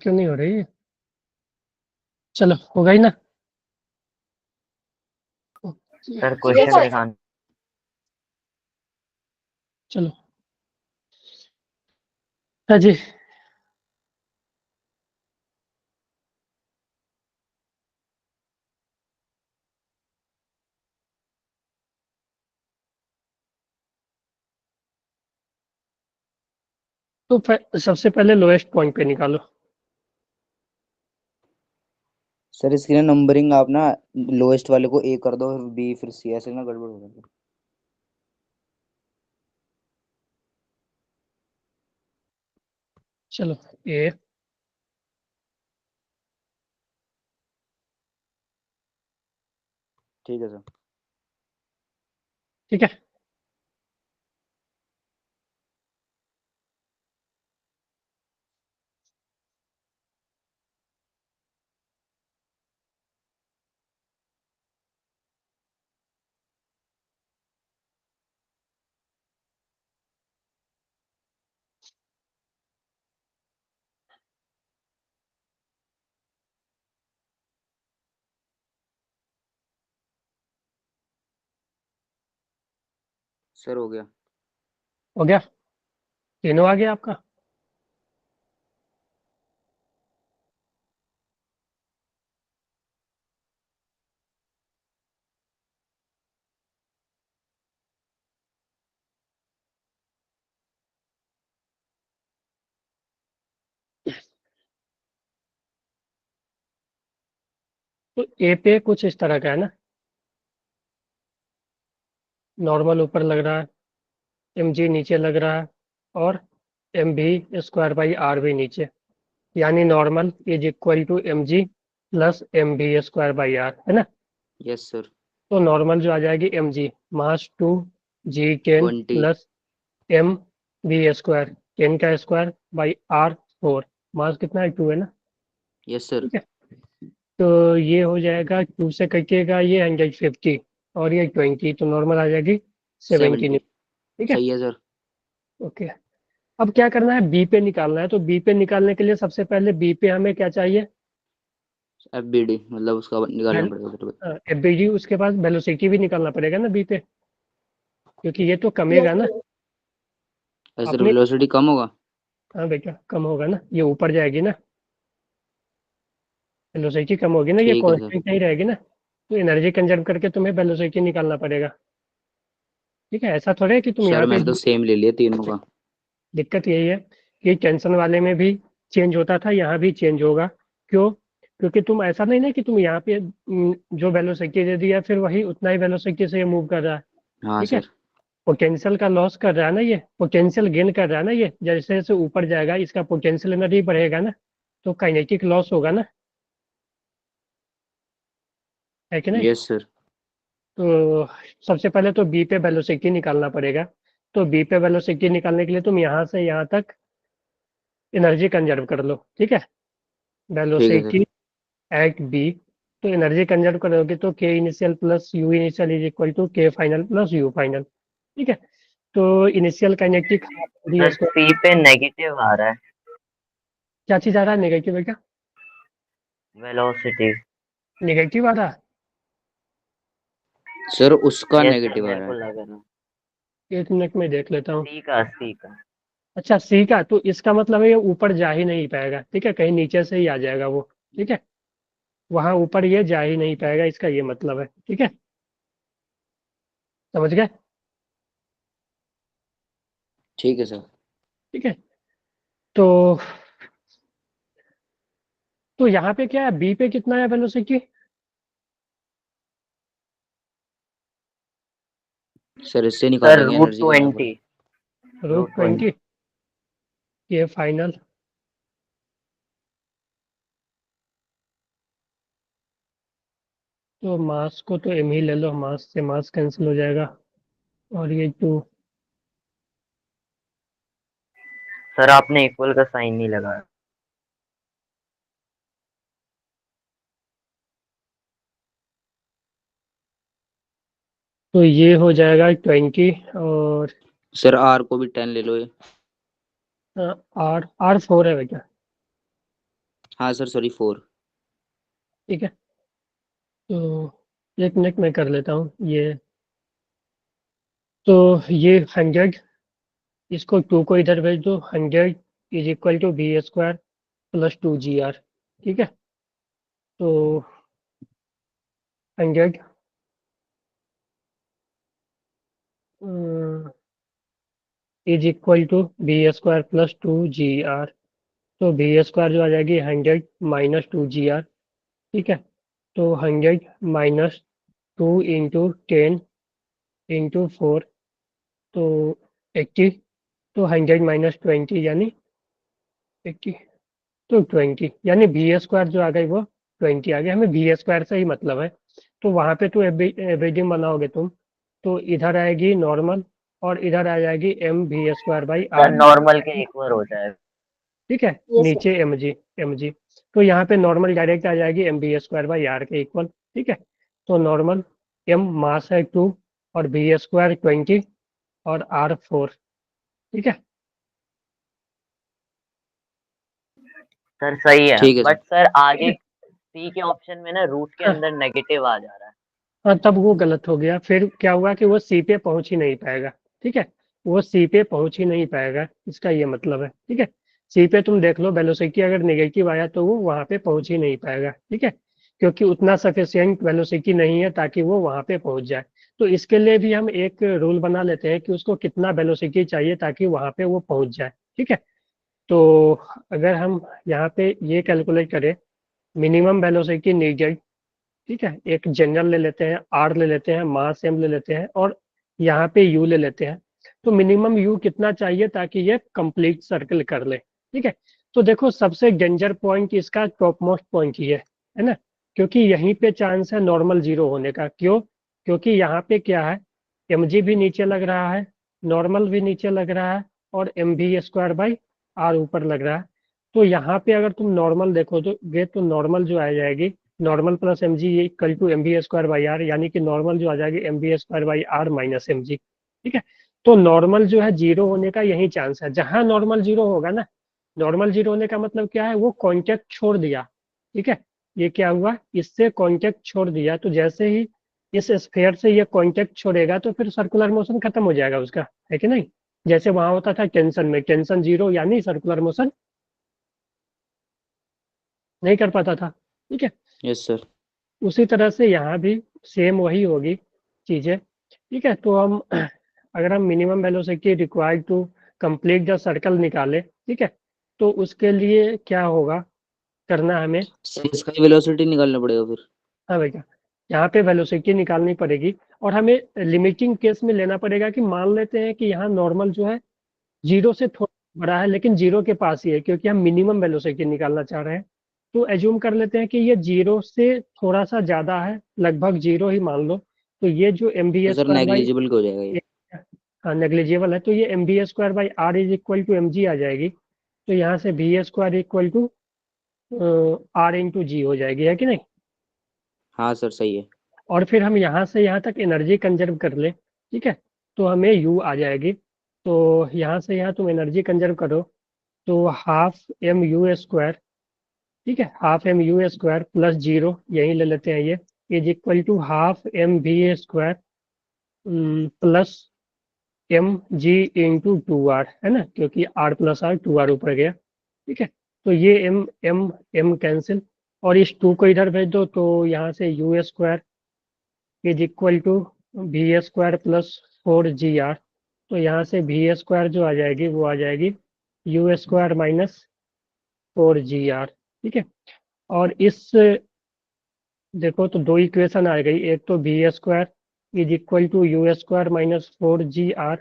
क्यों नहीं हो रही है? चलो हो गई ना। सर क्वेश्चन दिखा। चलो हाँ जी। तो सबसे पहले लोएस्ट पॉइंट पे निकालो। सर इसकी ना नंबरिंग आप ना लोएस्ट वाले को ए कर दो, फिर बी, फिर सी, ऐसे ना गड़बड़ हो जाएगी। चलो ए, ठीक है सर। ठीक है। सर हो गया। हो गया, तीनों आ गया आपका। तो ए पे कुछ इस तरह का है ना, नॉर्मल ऊपर लग रहा है, एम जी नीचे लग रहा है, और एम भी स्क्वायर बाई आर भी नीचे, यानी normal is equal to M G plus M B square by R, है ना। Yes sir. तो नॉर्मल जो आ जाएगी M G mass two G can 20। Plus M B square, can का square by R four, mass कितना है, two है ना। Yes sir. ठीक है। तो ये हो जाएगा, टू से कटिएगा ये 150 और ये 20, तो नॉर्मल आ जाएगी 70। 70। ठीक है। सही है सर। ओके। अब क्या करना है, बी पे निकालना है। तो बी पे निकालने के लिए सबसे पहले बी पे हमें क्या चाहिए, एफ बी डी मतलब उसका निकालना पड़ेगा सर। एफ बी जी, उसके बाद वेलोसिटी भी निकालना पड़ेगा ना बी पे, क्योंकि ये तो कमेगा ना सर अपने। वेलोसिटी कम होगा। हाँ बेटा, कम होगा ना, ये ऊपर जाएगी ना, वेलोसिटी कम होगी ना, ये ठीक है सर। कांस्टेंट नहीं रहेगी ना। तो एनर्जी कंजर्व करके तुम्हें वेलोसिटी निकालना पड़ेगा। ठीक है, ऐसा थोड़ा है कि तुम सर यहाँ पे, मैंने तो सेम ले लिया तीनों का। दिक्कत यही है कि टेंशन वाले में भी चेंज होता था, यहाँ भी चेंज होगा। क्यों? क्योंकि तुम ऐसा नहीं ना कि तुम यहाँ पे जो वेलोसिटी दे दिया फिर वही उतना ही वेलोसिटी से ये मूव कर रहा है। हाँ ठीक है। सर। पोटेंशियल का लॉस कर रहा है ना, ये पोटेंशियल गेन कर रहा है ना, ये जैसे जैसे ऊपर जाएगा इसका पोटेंशियल एनर्जी बढ़ेगा ना, तो काइनेटिक लॉस होगा ना, है कि नहीं। Yes sir. तो सबसे पहले तो बी पे वेलोसिटी निकालना पड़ेगा। तो बी पे वेलोसिटी निकालने के लिए तुम यहाँ से यहाँ तक एनर्जी कंजर्व कर लो। ठीक है, ठीक है सर। Velocity at B. तो एनर्जी कंजर्व करोगे तो K initial plus U initial is equal to K final plus U final. ठीक है। तो initial kinetic D sir square, C पे नेगेटिव आ रहा है, क्या चीज आ रहा है, नेगेटिव है क्या? वेलोसिटी। नेगेटिव आ रहा है। सर उसका यस सर, नेगेटिव आ मेरे रहा को है। लग रहा है। एक मिनट में देख लेता हूँ। सी का। अच्छा सी का, तो इसका मतलब है ये ऊपर जा ही नहीं पाएगा। ठीक है, कहीं नीचे से ही आ जाएगा वो। ठीक है, वहां ऊपर ये जा ही नहीं पाएगा, इसका ये मतलब है। ठीक है, समझ गए। ठीक है सर। ठीक है। तो यहाँ पे क्या है, बी पे कितना है वेलोसिटी? सर इससे सर निकालेंगे, रूट एनर्जी करना 20। पड़ेगा। Root root 20। 20, ये फाइनल। तो मास को तो एम ही ले लो, मास से मास कैंसिल हो जाएगा, और ये टू। सर आपने इक्वल का साइन नहीं लगाया। तो ये हो जाएगा 20, और सर आर को भी 10 ले लो ये। आर आर फोर है भैया। हाँ सर सॉरी 4। ठीक है, तो एक मिनट में कर लेता हूँ ये। तो ये 100, इसको 2 को इधर भेज दो। 100 is equal to B square plus 2 GR। ठीक है, तो 100 is equal to B square plus 2 GR। तो बी स्क्वायर जो आ जाएगी 100 माइनस 2 GR। ठीक है, तो 100 माइनस 2 इंटू 10 इंटू 4, तो 80। तो 100 माइनस 20 यानी 80, तो 20 यानी बी स्क्वायर जो आ गई वो 20 आ गया। हमें बी स्क्वायर से ही मतलब है। तो वहाँ पे तो एवरेजिंग बनाओगे तुम, तो इधर आएगी नॉर्मल और इधर आ जाएगी M B square by sir R. Normal के इक्वल हो जाएगा। ठीक है, नीचे एम जी, तो यहाँ पे नॉर्मल डायरेक्ट आ जाएगी M B square by R के इक्वल। ठीक है, तो नॉर्मल एम मास है 2 और बी स्क्वायर 20 और आर 4। ठीक है, सर सही है, ठीक है सर। बट सर ठीक आगे है। सी के ऑप्शन में ना रूट के हाँ अंदर नेगेटिव आ जा रहा है। हाँ, तब वो गलत हो गया। फिर क्या हुआ कि वो सी पे पहुंच ही नहीं पाएगा। ठीक है, वो सी पे पहुंच ही नहीं पाएगा, इसका ये मतलब है। ठीक है, सी पे तुम देख लो वेलोसिटी अगर नेगेटिव आया तो वो वहां पे पहुंच ही नहीं पाएगा। ठीक है, क्योंकि उतना सफिशियंट वेलोसिटी नहीं है ताकि वो वहां पे पहुंच जाए। तो इसके लिए भी हम एक रूल बना लेते हैं कि उसको कितना वेलोसिटी चाहिए ताकि वहां पे वो पहुंच जाए। ठीक है, तो अगर हम यहाँ पे ये कैलकुलेट करें, मिनिमम वेलोसिटी नीडेड। ठीक है, एक जनरल ले लेते हैं, आर ले लेते हैं, मास एम ले लेते हैं और यहाँ पे यू ले लेते हैं। तो मिनिमम यू कितना चाहिए ताकि ये कंप्लीट सर्कल कर ले। ठीक है, तो देखो सबसे डेंजर पॉइंट इसका टॉप मोस्ट पॉइंट ही है ना, क्योंकि यहीं पे चांस है नॉर्मल जीरो होने का। क्यों? क्योंकि यहाँ पे क्या है, एम जी भी नीचे लग रहा है, नॉर्मल भी नीचे लग रहा है और एम भी स्क्वायर बाई आर ऊपर लग रहा है। तो यहाँ पे अगर तुम नॉर्मल देखो तो ये तो नॉर्मल जो आ जाएगी, normal plus M G equal to M B square by R, यानी कि नॉर्मल जो आ जाएगी M B square by R minus M G. ठीक है, तो नॉर्मल जो है जीरो होने का यही चांस है। जहां नॉर्मल जीरो होगा ना, नॉर्मल जीरो होने का मतलब क्या है, वो कॉन्टेक्ट छोड़ दिया। ठीक है, ये क्या हुआ, इससे कॉन्टेक्ट छोड़ दिया। तो जैसे ही इस स्फेयर से ये कॉन्टेक्ट छोड़ेगा तो फिर सर्कुलर मोशन खत्म हो जाएगा उसका, है कि नहीं? जैसे वहां होता था टेंशन में, टेंशन जीरो यानी सर्कुलर मोशन नहीं कर पाता था। ठीक है, यस सर। उसी तरह से यहाँ भी सेम वही होगी चीजें। ठीक है, तो हम अगर हम minimum velocity required to complete the circle निकाले, ठीक है, तो उसके लिए क्या होगा करना हमें। सर इसका वेलोसिटी निकालना पड़ेगा फिर। हाँ भैया, यहाँ पे वेलोसिटी निकालनी पड़ेगी और हमें लिमिटिंग केस में लेना पड़ेगा कि मान लेते हैं कि यहाँ नॉर्मल जो है जीरो से थोड़ा बड़ा है लेकिन जीरो के पास ही है, क्योंकि हम मिनिमम वेलोसिटी निकालना चाह रहे हैं। तो एज्यूम कर लेते हैं कि ये जीरो से थोड़ा सा ज्यादा है, लगभग जीरो ही मान लो। तो ये जो एम बी तो सर स्क्वायर बाई, नेग्लिजिबल हो जाएगा ये। हाँ नेग्लिजिबल है, तो ये M B square by R is equal to M G आ जाएगी। तो यहाँ से B square equal to R into G हो जाएगी, है कि नहीं? हाँ सर सही है। और फिर हम यहाँ से यहाँ तक एनर्जी कंजर्व कर ले। ठीक है, तो हमें यू आ जाएगी। तो यहाँ से यहाँ तुम एनर्जी कंजर्व करो, तो हाफ एम यू स्क्वायर, ठीक है, half M U square plus zero यही ले लेते हैं ये, is equal to half M भी square plus M G into 2 R, है ना, क्योंकि आर प्लस आर 2 आर ऊपर गया। ठीक है, तो ये एम एम एम कैंसिल और इस 2 को इधर भेज दो, तो यहाँ से U square is equal to B square plus 4 GR। तो यहाँ से बी स्क्वायर जो आ जाएगी वो आ जाएगी यू स्क्वायर माइनस 4 GR। ठीक है, और इस देखो तो दो इक्वेशन आ गई, एक तो B square is equal to U square minus 4 GR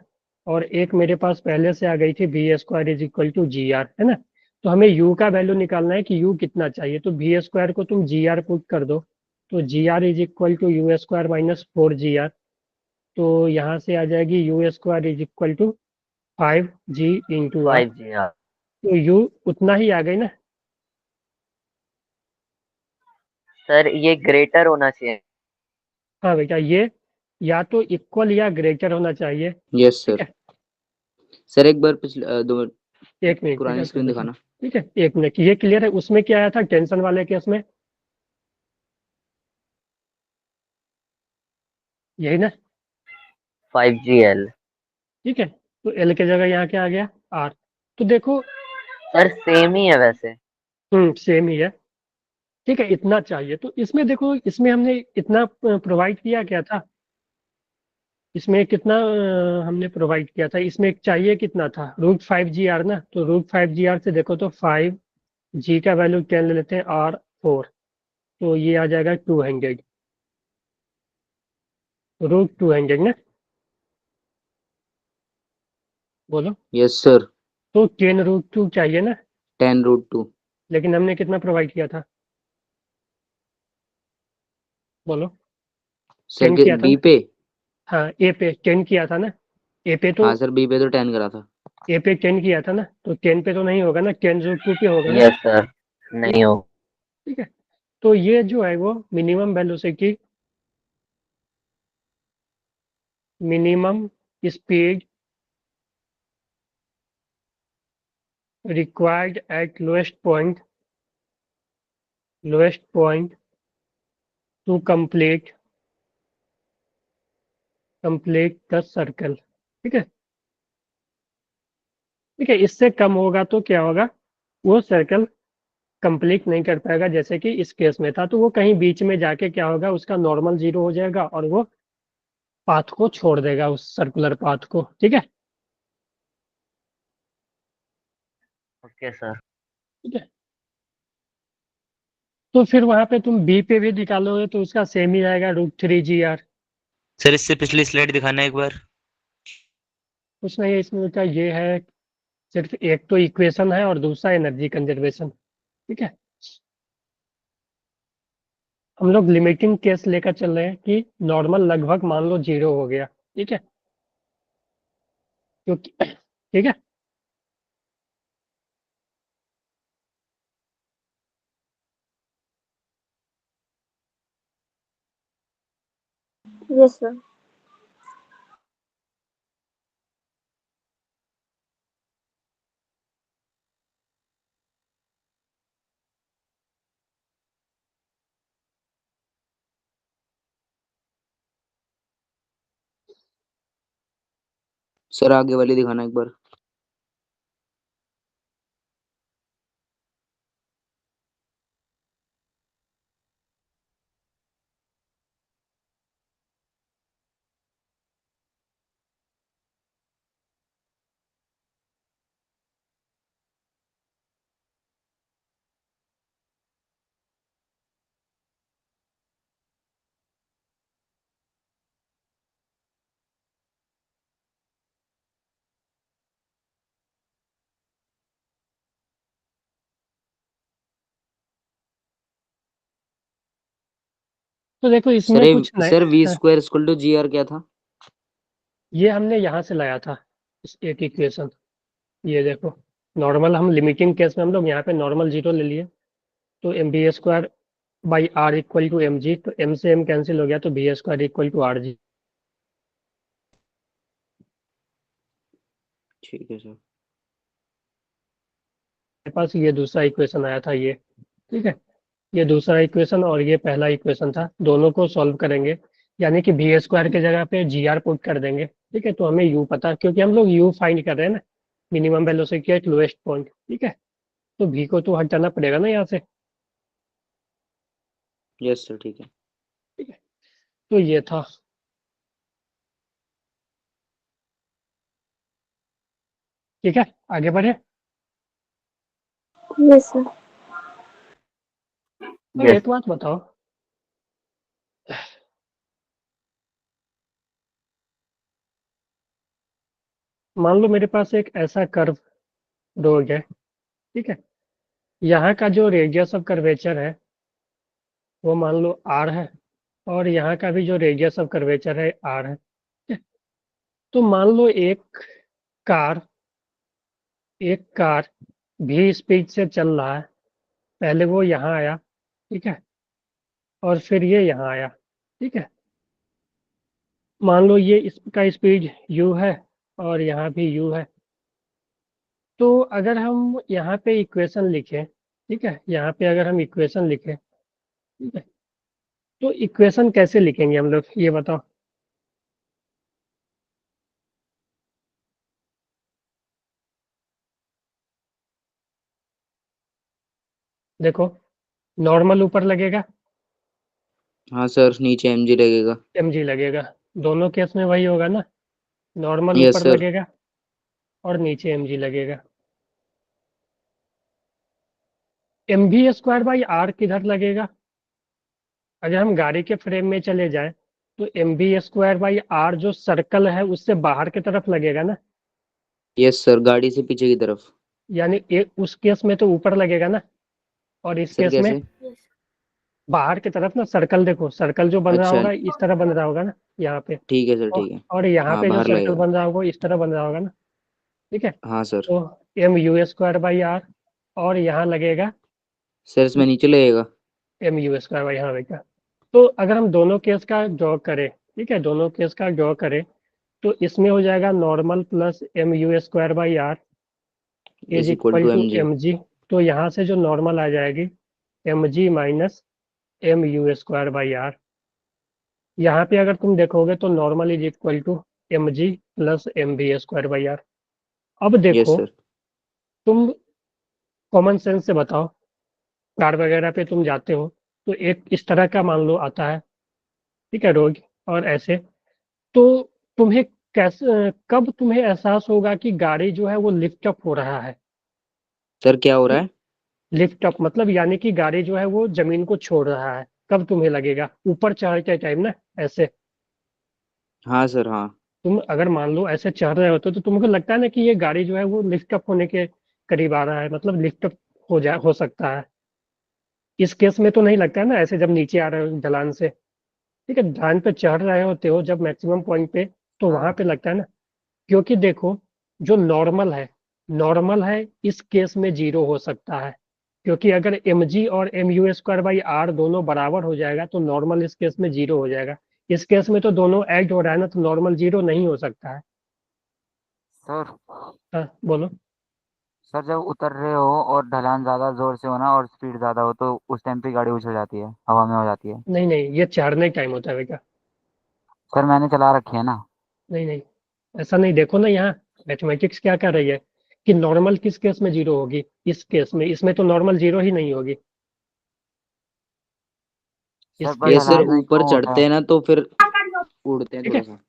और एक मेरे पास पहले से आ गई थी B square is equal to G R, है ना। तो हमें यू का वैल्यू निकालना है कि यू कितना चाहिए, तो बी स्क्वायर को तुम जी आर पुट कर दो, तो G R is equal to U square minus 4 GR। तो यहाँ से आ जाएगी U square is equal to 5G into आर। 5 GR। तो यू उतना ही आ गई ना। सर ये ग्रेटर होना चाहिए। हाँ बेटा, ये या तो इक्वल या ग्रेटर होना चाहिए। यस ठीक सर। है, सर एक बार पिछले 2 मिनट एक मिनट पुरानी बेटा कर स्क्रीन देता हूँ। दिखाना। ठीक है, 1 मिनट, ये क्लियर है। उसमें क्या आया था टेंशन वाले केस में, यही ना? 5GL। ठीक है, तो एल की जगह यहाँ क्या आ गया, आर। तो देखो, सर सेम ही है वैसे। सेम ही है। ठीक है, इतना चाहिए। तो इसमें देखो, इसमें हमने इतना प्रोवाइड किया क्या था, इसमें कितना हमने प्रोवाइड किया था, इसमें चाहिए कितना था, √5 GR ना। तो √5 GR से देखो तो 5G का वैल्यू 10 ले लेते हैं, R4, तो ये आ जाएगा 200, √200 ना, बोलो। Yes sir. तो 10√2 चाहिए ना, 10√2। लेकिन हमने कितना प्रोवाइड किया था, बोलो। सर 10 के किया था बी ना। पे। हाँ, ए पे 10 किया था ना, ए पे तो हाँ सर, बी पे तो 10 करा था। ए पे 10 किया था ना, तो 10 पे तो नहीं होगा ना, 10√2 पे होगा ना। Yes sir. ठीक नहीं हो। ठीक है, तो ये जो है वो minimum velocity, minimum speed required at lowest point to complete the circle। ठीक है। ठीक है, इससे कम होगा तो क्या होगा, वो सर्कल कंप्लीट नहीं कर पाएगा, जैसे कि इस केस में था। तो वो कहीं बीच में जाके क्या होगा, उसका नॉर्मल 0 हो जाएगा और वो पाथ को छोड़ देगा, उस सर्कुलर पाथ को। ठीक है। Okay sir. ठीक है, तो फिर वहां पे तुम बी पे भी निकालोगे तो उसका सेम ही आएगा, √3 GR। सर इससे पिछली स्लाइड दिखाना एक बार। कुछ नहीं है इसमें, का ये है, सिर्फ एक तो इक्वेशन है और दूसरा एनर्जी कंजर्वेशन। ठीक है, हम लोग लिमिटिंग केस लेकर चल रहे हैं कि नॉर्मल लगभग मान लो 0 हो गया। ठीक है, क्योंकि ठीक है। Yes, sir. सर आगे वाली दिखाना एक बार। तो देखो सर इसमें कुछ नहीं। सर वी हाँ, square equal to G R क्या था? ये हमने यहाँ से लाया था, इस एक इक्वेशन। ये देखो, नॉर्मल, हम लिमिटिंग केस में हम लोग यहाँ पे नॉर्मल 0 ले लिए, तो mv² / r equal to mg, तो m से m कैंसिल हो गया, तो v² इक्वल टू rg। ठीक है सर। मेरे पास ये दूसरा इक्वेशन आया था ये। ठीक है, ये दूसरा इक्वेशन और ये पहला इक्वेशन था, दोनों को सॉल्व करेंगे, यानी कि v² की जगह पे gr पुट कर देंगे। ठीक है, तो हमें u पता, क्योंकि हम लोग u फाइंड कर रहे हैं ना, minimum velocity at lowest point. ठीक है, तो v को तो हटाना पड़ेगा ना यहाँ से। यस सर ठीक है। ठीक है, तो ये था। ठीक है, आगे बढ़े। Yes, sir. तो यस। एक बात बताओ, मान लो मेरे पास एक ऐसा कर्व रोड है। ठीक है, यहाँ का जो रेडियस ऑफ कर्वेचर है वो मान लो r है, और यहाँ का भी जो रेडियस ऑफ कर्वेचर है r है। ठीक है? तो मान लो कार एक कार भी स्पीड से चल रहा है, पहले वो यहाँ आया। ठीक है, और फिर ये यहाँ आया। ठीक है, मान लो ये इसका स्पीड u है और यहाँ भी u है। तो अगर हम यहाँ पे इक्वेशन लिखें, ठीक है, यहाँ पे अगर हम इक्वेशन लिखें, ठीक है, तो इक्वेशन कैसे लिखेंगे हम लोग, ये बताओ। देखो, नॉर्मल ऊपर लगेगा, हाँ सर, नीचे mg लगेगा। mg लगेगा, दोनों केस में वही होगा ना, नॉर्मल यस ऊपर सर। लगेगा और नीचे mg लगेगा। M V square by R किधर लगेगा? अगर हम गाड़ी के फ्रेम में चले जाए तो M V square by R जो सर्कल है उससे बाहर की तरफ लगेगा ना, यस सर, गाड़ी से पीछे की तरफ। यानी एक उस केस में तो ऊपर लगेगा ना, और इस सर केस में कैसे? बाहर की तरफ ना। सर्कल देखो, सर्कल जो बन रहा अच्छा, होगा इस तरह बन रहा होगा ना, यहाँ पे। ठीक है सर, और, ठीक है। और यहाँ हाँ, पे जो बाहर सर्कल लगेगा। बन रहा होगा इस तरह बन रहा होगा ना, ठीक है। हाँ सर। तो M U square by R, और यहाँ लगेगा सर इसमें नीचे लगेगा। एम यू स्क्वायर बाई, यहाँ लगेगा। तो अगर हम दोनों केस का ड्रॉ करें, ठीक है, दोनों केस का ड्रॉ करें, तो इसमें हो जाएगा normal plus M U square by R is is equal equal to to mg। M G. तो यहाँ से जो नॉर्मल आ जाएगी M G minus M U square by R. यहाँ पे अगर तुम देखोगे तो normal is equal to M G plus M B square by R. अब यस देखो, सर। तुम कॉमन सेंस से बताओ, कार वगैरह पे तुम जाते हो तो एक इस तरह का मान लो आता है, ठीक है, रोग, और ऐसे। तो तुम्हें कैसे, कब तुम्हें एहसास होगा कि गाड़ी जो है वो लिफ्ट अप हो रहा है? सर क्या हो रहा है? लिफ्ट अप मतलब यानी कि गाड़ी जो है वो जमीन को छोड़ रहा है, कब तुम्हें लगेगा? ऊपर चढ़ते टाइम ना, ऐसे। हाँ सर, हाँ। तुम अगर मान लो ऐसे चढ़ रहे होते तो तुमको लगता है ना कि ये गाड़ी जो है वो लिफ्ट अप होने के करीब आ रहा है, मतलब लिफ्ट अप हो सकता है। इस केस में तो नहीं लगता है ना, ऐसे जब नीचे आ रहे हो ढलान से, ठीक है, ढलान पे चढ़ रहे होते हो जब मैक्सिमम पॉइंट पे, तो वहां पे लगता है ना। क्योंकि देखो, जो नॉर्मल है इस केस में जीरो हो सकता है, क्योंकि अगर एम जी और M U square by R दोनों बराबर हो जाएगा तो नॉर्मल इस केस में जीरो हो जाएगा। इस केस में तो दोनों ऐड हो रहा है ना, तो नॉर्मल जीरो नहीं हो सकता है। सर हाँ बोलो। सर जब उतर रहे हो और ढलान ज्यादा जोर से हो ना और स्पीड ज्यादा हो तो उस टाइम पे गाड़ी उछल जाती है, हवा में हो जाती है। नहीं नहीं, ये चढ़ने टाइम होता है बेटा। सर मैंने चला रखी है ना। नहीं नहीं, ऐसा नहीं, देखो ना यहाँ मैथमेटिक्स क्या कर रही है कि नॉर्मल किस केस में जीरो होगी, इस केस में, इसमें तो नॉर्मल जीरो ही नहीं होगी सर इस पर ये केस सर ढलान में। में ऊपर क्यों होता चढ़ते है? हैं ना तो फिर उड़ते हैं ठीक है, थोड़ा सा।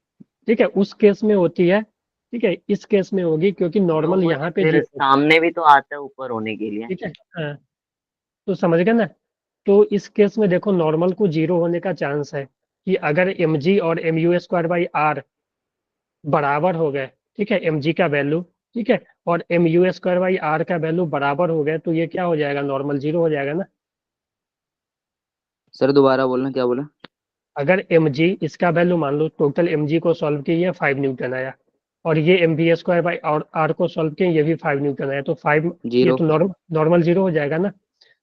ठीक है, उस केस में होती है, ठीक है, इस केस में होगी क्योंकि तो नॉर्मल वो यहाँ पे फिर जीरो। सामने भी तो आता है ऊपर होने के लिए। ठीक है, हाँ, तो समझ गए ना। तो इस केस में देखो नॉर्मल को जीरो होने का चांस है कि अगर एम जी और M U square by R बराबर हो गए, ठीक है, एम जी का वैल्यू, ठीक है, और M U square by R का वैल्यू बराबर हो गए, तो ये क्या हो जाएगा, नॉर्मल जीरो हो जाएगा ना। सर दोबारा बोलना, क्या बोला? अगर एम जी, इसका वैल्यू मान लो, टोटल एम जी को सॉल्व किए 5 न्यूटन आया, और ये एम बी स्क्वायर बाई और आर को सॉल्व किए ये भी 5 न्यूटन आया, तो 5, ये जीरो। तो नॉर्मल जीरो हो जाएगा ना।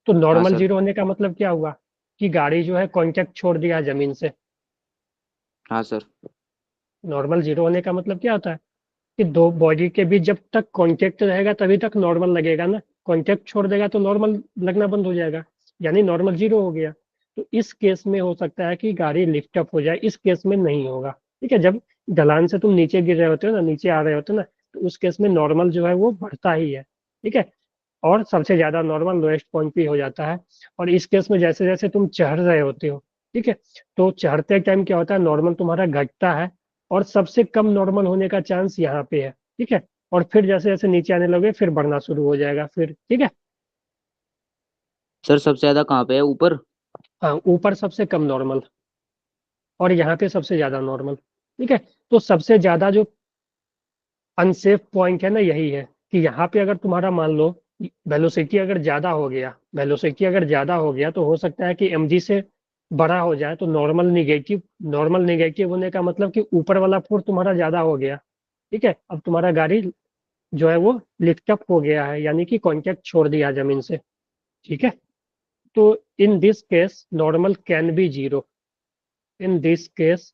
तो हाँ नॉर्मल सर। जीरो होने का मतलब क्या हुआ कि गाड़ी जो है कांटेक्ट छोड़ दिया जमीन से। हाँ सर। नॉर्मल जीरो होने का मतलब क्या होता है कि दो बॉडी के बीच जब तक कांटेक्ट रहेगा तभी तक नॉर्मल लगेगा ना, कांटेक्ट छोड़ देगा तो नॉर्मल लगना बंद हो जाएगा, यानी नॉर्मल जीरो हो गया। तो इस केस में हो सकता है कि गाड़ी लिफ्ट अप हो जाए, इस केस में नहीं होगा। ठीक है, जब ढलान से तुम नीचे गिर रहे होते हो ना, नीचे आ रहे होते हो ना, तो उस केस में नॉर्मल जो है वो बढ़ता ही है। ठीक है, और सबसे ज्यादा नॉर्मल लोएस्ट पॉइंट पे हो जाता है। और इस केस में जैसे जैसे तुम चढ़ रहे होते हो, ठीक है, तो चढ़ते टाइम क्या होता है, नॉर्मल तुम्हारा घटता है, और सबसे कम नॉर्मल होने का चांस यहाँ पे है। ठीक है, और फिर जैसे जैसे नीचे आने लगे फिर बढ़ना शुरू हो जाएगा फिर। ठीक है, सर सबसे ज्यादा कहाँ पे है, ऊपर? हाँ, ऊपर सबसे कम नॉर्मल, और यहाँ पे सबसे ज्यादा नॉर्मल। ठीक है, तो सबसे ज्यादा जो अनसेफ पॉइंट है ना यही है कि यहाँ पे अगर तुम्हारा मान लो वेलोसिटी अगर ज्यादा हो गया तो हो सकता है कि एमजी से बड़ा हो जाए, तो नॉर्मल निगेटिव होने का मतलब कि ऊपर वाला फोर्स तुम्हारा ज्यादा हो गया। ठीक है, अब तुम्हारा गाड़ी जो है वो लिफ्ट अप हो गया है, यानी कि कांटेक्ट छोड़ दिया जमीन से। ठीक है, तो in this case normal can be zero, in this case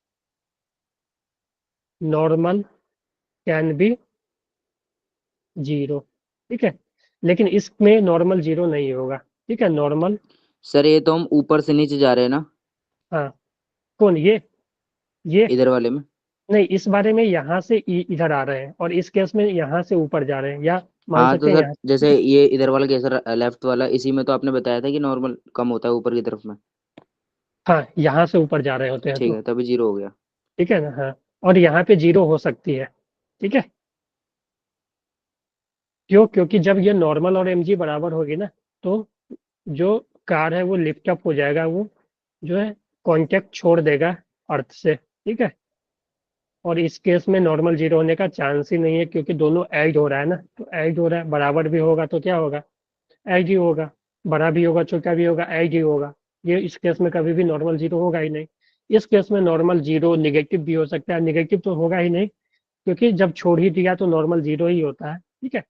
normal can be zero. ठीक है, लेकिन इसमें नॉर्मल जीरो नहीं होगा। ठीक है, नॉर्मल, सर ये तो हम ऊपर से नीचे जा रहे हैं ना, हाँ, कौन ये इधर वाले में। नहीं, इस बारे में यहाँ से इधर आ रहे हैं, और इस केस में यहाँ से ऊपर जा रहे हैं, या मान हाँ तो सकते हैं सर यहाँ। जैसे ये इधर वाला केस, लेफ्ट वाला, इसी में तो आपने बताया था कि नॉर्मल कम होता है ऊपर की तरफ में। हाँ, यहाँ से ऊपर जा रहे होते हैं ठीक तो। है, तभी जीरो हो गया। ठीक है ना, हाँ, और यहाँ पे जीरो हो सकती है। ठीक है, क्यों? क्योंकि जब ये नॉर्मल और एमजी बराबर होगी ना, तो जो कार है वो लिफ्ट अप हो जाएगा, वो जो है कांटेक्ट छोड़ देगा अर्थ से। ठीक है, और इस केस में नॉर्मल जीरो होने का चांस ही नहीं है, क्योंकि दोनों ऐड हो रहा है ना, तो ऐड हो रहा है, बराबर भी होगा तो क्या होगा, ऐड ही होगा। बड़ा भी होगा छोटा भी होगा, ऐड ही होगा। ये इस केस में कभी भी नॉर्मल जीरो होगा ही नहीं। इस केस में नॉर्मल जीरो निगेटिव भी हो सकता है, निगेटिव तो होगा ही नहीं, क्योंकि जब छोड़ ही दिया तो नॉर्मल जीरो ही होता है। ठीक है,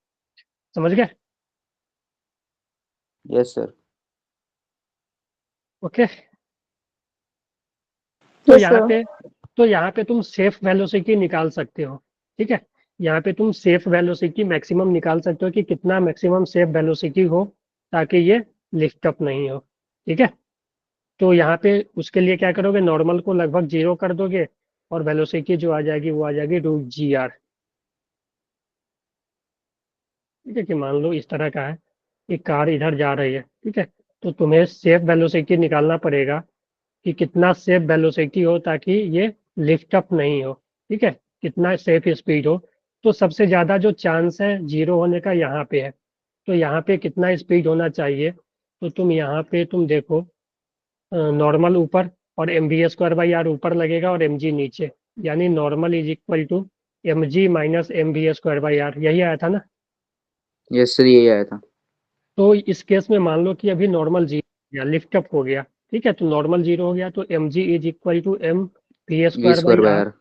समझ गए? Yes sir. ओके, तो यस यहाँ सर। पे तो यहाँ पे तुम सेफ वेलोसिटी निकाल सकते हो। ठीक है, यहाँ पे तुम सेफ वेलोसिटी मैक्सिमम निकाल सकते हो कि कितना मैक्सिमम सेफ वेलोसिटी हो, ताकि ये लिफ्ट अप नहीं हो। ठीक है, तो यहाँ पे उसके लिए क्या करोगे, नॉर्मल को लगभग जीरो कर दोगे, और वेलोसिटी जो आ जाएगी वो आ जाएगी √GR। ठीक है, कि मान लो इस तरह का है, एक कार इधर जा रही है। ठीक है, तो तुम्हें सेफ वेलोसिटी निकालना पड़ेगा कि कितना सेफ वेलोसिटी हो ताकि ये लिफ्ट अप नहीं हो। ठीक है, कितना सेफ स्पीड हो। तो सबसे ज़्यादा जो चांस है जीरो होने का यहाँ पे है, तो यहाँ पे कितना स्पीड होना चाहिए, तो तुम यहाँ पे तुम देखो, नॉर्मल ऊपर और mv²/r ऊपर लगेगा और mg नीचे, यानी normal is equal to mg minus mv²/r, यही आया था ना। यस सर, यही आया था। तो इस केस में मान लो कि अभी नॉर्मल जीरो हो गया, लिफ्ट अप हो गया। ठीक है, तो नॉर्मल जीरो हो गया, तो mg is equal to m v V square square by by R. R.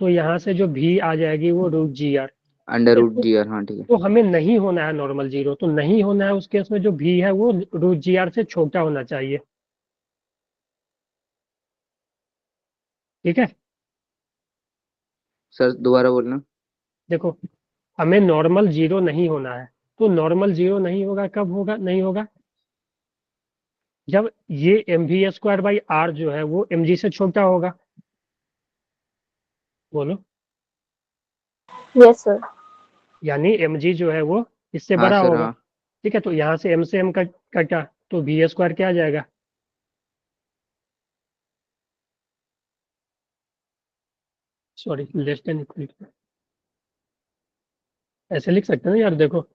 तो यहाँ से जो v आ जाएगी वो √GR। अंडर ठीक है, रूट जी आर, हाँ ठीक है। तो हमें नहीं होना है नॉर्मल जीरो, तो नहीं होना है, उस केस में जो v है वो √GR से छोटा होना चाहिए। ठीक है, सर दोबारा बोलना। देखो, हमें नॉर्मल जीरो नहीं होना है, तो नॉर्मल जीरो नहीं होगा, कब होगा, नहीं होगा, जब ये mv² बाई आर जो है वो mg से छोटा होगा। बोलो, यस सर। यानी mg जो है वो इससे हाँ बड़ा सर होगा। हाँ। ठीक है, तो यहाँ से m से m कटा, तो v² क्या आ जाएगा, सॉरी, लेस देन इक्वल, ऐसे लिख सकते हैं ना यार, देखो,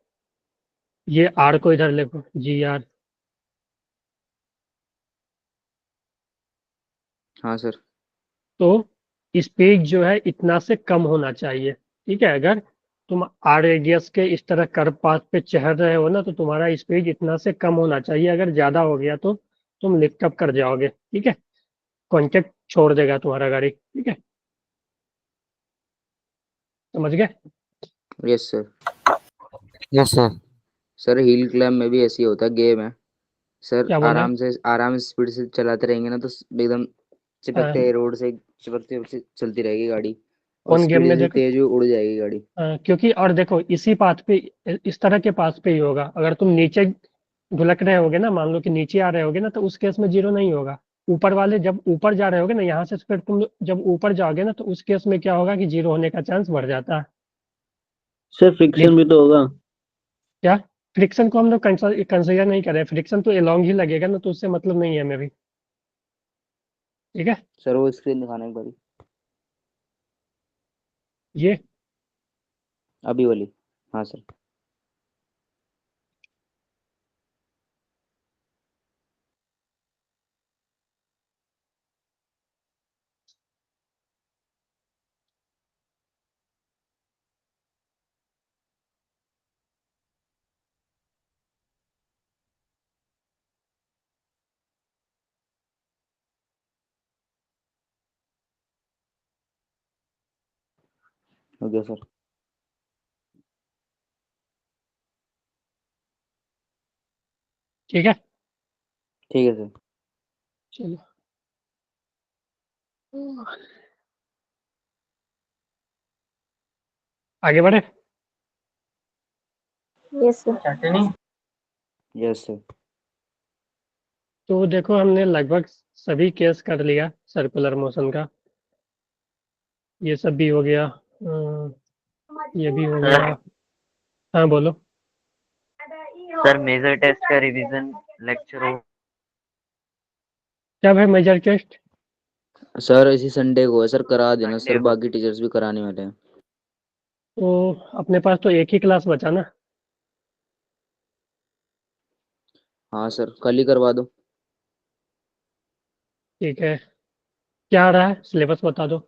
ये r को इधर लिखो, GR। हाँ सर। तो स्पीड जो है इतना से कम होना चाहिए। ठीक है, अगर तुम आर रेडियस के इस तरह कर्व पाथ पे चढ़ रहे हो ना, तो तुम्हारा स्पीड इतना से कम होना चाहिए, अगर ज्यादा हो गया तो तुम लिफ्ट अप कर जाओगे। ठीक है, कांटेक्ट छोड़ देगा तुम्हारा गाड़ी। ठीक है, समझ गए? Yes sir. Yes sir. Sir hill climb में भी ऐसे ही होता है, गेम है सर। क्या बोल रहे आराम से स्पीड से चलाते रहेंगे ना, तो एकदम हैं? चिपकते रोड से, चिपकते चिपकते चलती रहेगी गाड़ी, और कौन गेम स्पीड में जैसे देखो, तेज हुई उड़ जाएगी गाड़ी। क्योंकि और देखो, इसी पाथ पे, इस तरह के पाथ पे ही होगा। अगर तुम नीचे ढुलक रहे होगे ना, मान लो कि नीचे आ रहे होगे ना, तो उस केस में जीरो नहीं होगा। ऊपर वाले जब ऊपर जा रहे होगे ना, यहाँ से फिर तुम जब ऊपर जाओगे ना, तो उस केस में क्या होगा कि जीरो होने का चांस बढ़ जाता है। सर फ्रिक्शन लेकिन भी तो होगा। क्या, फ्रिक्शन को हम लोग कंसिडर नहीं कर रहे, फ्रिक्शन तो एलोंग ही लगेगा ना, तो उससे मतलब नहीं है हमें भी। ठीक है, सर वो स्क्रीन दिखाना एक बारी, ये अभी वाली। हाँ सर। Okay sir. ठीक है, ठीक है सर। चलो, आगे बढ़े। Yes, sir. Yes sir. तो देखो हमने लगभग सभी केस कर लिया सर्कुलर मोशन का। ये सब भी हो गया, ये भी हो गया। हाँ बोलो। सर मेजर टेस्ट का रिवीजन लेक्चर हो। क्या भाई मेजर टेस्ट? सर इसी संडे को है सर, करा देना संडे सर, को। बाकी टीचर्स भी कराने वाले हैं। तो अपने पास तो एक ही क्लास बचा ना। हाँ सर, कल ही करवा दो। ठीक है, क्या आ रहा है सिलेबस बता दो।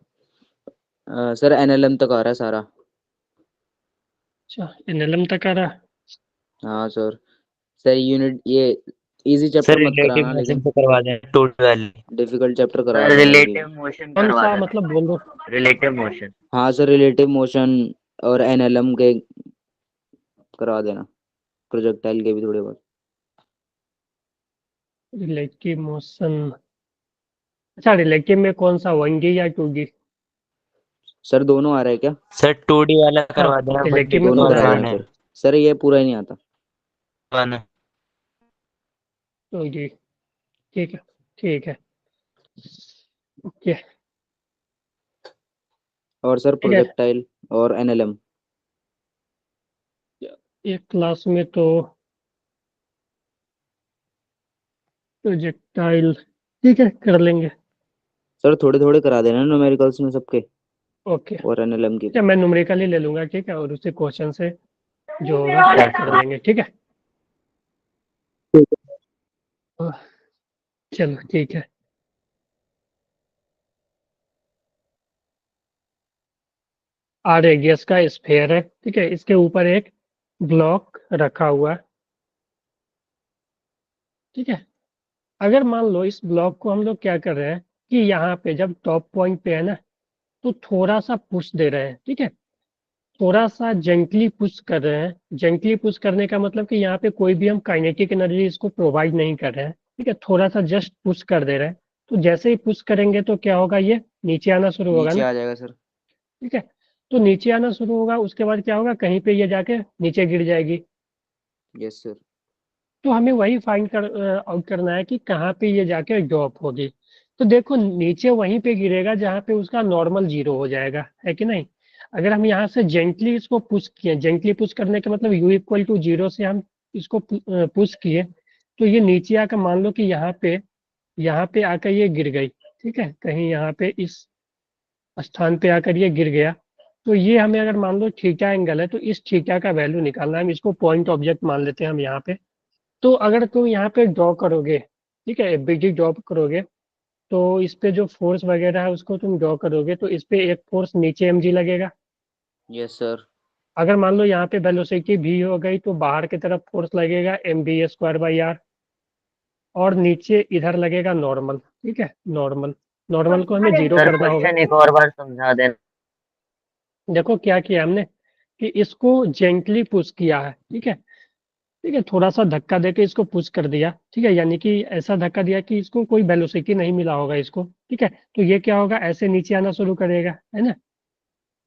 सर एनएलएम तक आ रहा है सारा। अच्छा, एनएलएम तक आ रहा है। हाँ सर। सर यूनिट ये इजी सर चैप्टर मत रिलेटिव कराना, मोशन लेकिन पे करवा दें टोटल वाली। डिफिकल्ट चैप्टर करवा सर देना एक रिलेटिव भी। मोशन कौन करवा सा देना। मतलब बोल दो। Relative motion. हाँ सर, रिलेटिव मोशन और एनएलएम के करवा देना, प्रोजेक्टाइल के भी थोड़े बहुत। Relative motion. अच्छा, रिलेटिव में कौन सा 1D या 2D? सर दोनों आ रहा है क्या? सर 2D वाला हाँ, करवा देना, रिलेटिव बड्डी में दोनों कौन करा सा देना करवाना है। फिर। सर ये पूरा ही नहीं आता। करवाना। 2D? ठीक है, ठीक है, ओके। और सर ठीक है, प्रोजेक्टाइल और एनएलएम। एक क्लास में तो प्रोजेक्टाइल ठीक है कर लेंगे। सर थोड़े थोड़े करा देना न्यूमेरिकल्स में सबके, ओके, और एनएलएम की अच्छा भी। मैं न्यूमेरिकल ही ले लूंगा, ठीक है, और उसी क्वेश्चन से जो होगा कर लेंगे, ठीक है। चलो ठीक है। आर रेडियस का स्फेयर है, ठीक है, इसके ऊपर एक ब्लॉक रखा हुआ है, ठीक है। अगर मान लो इस ब्लॉक को हम लोग क्या कर रहे हैं कि यहाँ पे जब टॉप पॉइंट पे है ना, तो थोड़ा सा पुश दे रहे हैं, ठीक है, थोड़ा सा जेंटली पुश कर रहे हैं। जेंटली पुश करने का मतलब कि यहाँ पे कोई भी हम काइनेटिक एनर्जी इसको प्रोवाइड नहीं कर रहे हैं, ठीक है, थोड़ा सा जस्ट पुश कर दे रहे हैं। तो जैसे ही पुश करेंगे तो क्या होगा, ये नीचे आना शुरू होगा नीचे ना, आ जाएगा सर। ठीक है। तो नीचे आना शुरू होगा, उसके बाद क्या होगा, कहीं पे ये जाके नीचे गिर जाएगी। Yes sir. तो हमें वही फाइंड आउट करना है कि कहाँ पे ये जाके ड्रॉप होगी। तो देखो नीचे वहीं पे गिरेगा जहाँ पे उसका नॉर्मल 0 हो जाएगा, है कि नहीं। अगर हम यहाँ से जेंटली इसको पुश किए, जेंटली पुश करने का मतलब U=0 से हम इसको पुश किए, तो ये नीचे आकर मान लो कि यहाँ पे आकर ये गिर गई, ठीक है, कहीं यहाँ पे इस स्थान पे आकर ये गिर गया। तो ये हमें अगर मान लो थीटा एंगल है, तो इस थीटा का वैल्यू निकालना है। हम इसको पॉइंट ऑब्जेक्ट मान लेते हैं हम यहाँ पे। तो अगर तुम यहाँ पे ड्रॉ करोगे, ठीक है, एफबीजी ड्रॉ करोगे, तो इस पे जो फोर्स वगैरह है उसको तुम ड्रॉ करोगे, तो इस पे एक फोर्स नीचे mg लगेगा। Yes sir. अगर मान लो यहाँ पे वेलोसिटी v हो गई, तो बाहर की तरफ फोर्स लगेगा mv²/r, और नीचे इधर लगेगा नॉर्मल, ठीक है, नॉर्मल। नॉर्मल को हमें 0 सर करना होगा। क्वेश्चन एक और बार समझा देना। देखो क्या किया हमने कि इसको जेंटली पुश किया है, ठीक है, ठीक है, थोड़ा सा धक्का देके इसको पुश कर दिया, ठीक है, यानी कि ऐसा धक्का दिया कि इसको कोई वेलोसिटी नहीं मिला होगा इसको, ठीक है। तो ये क्या होगा, ऐसे नीचे आना शुरू करेगा, है ना,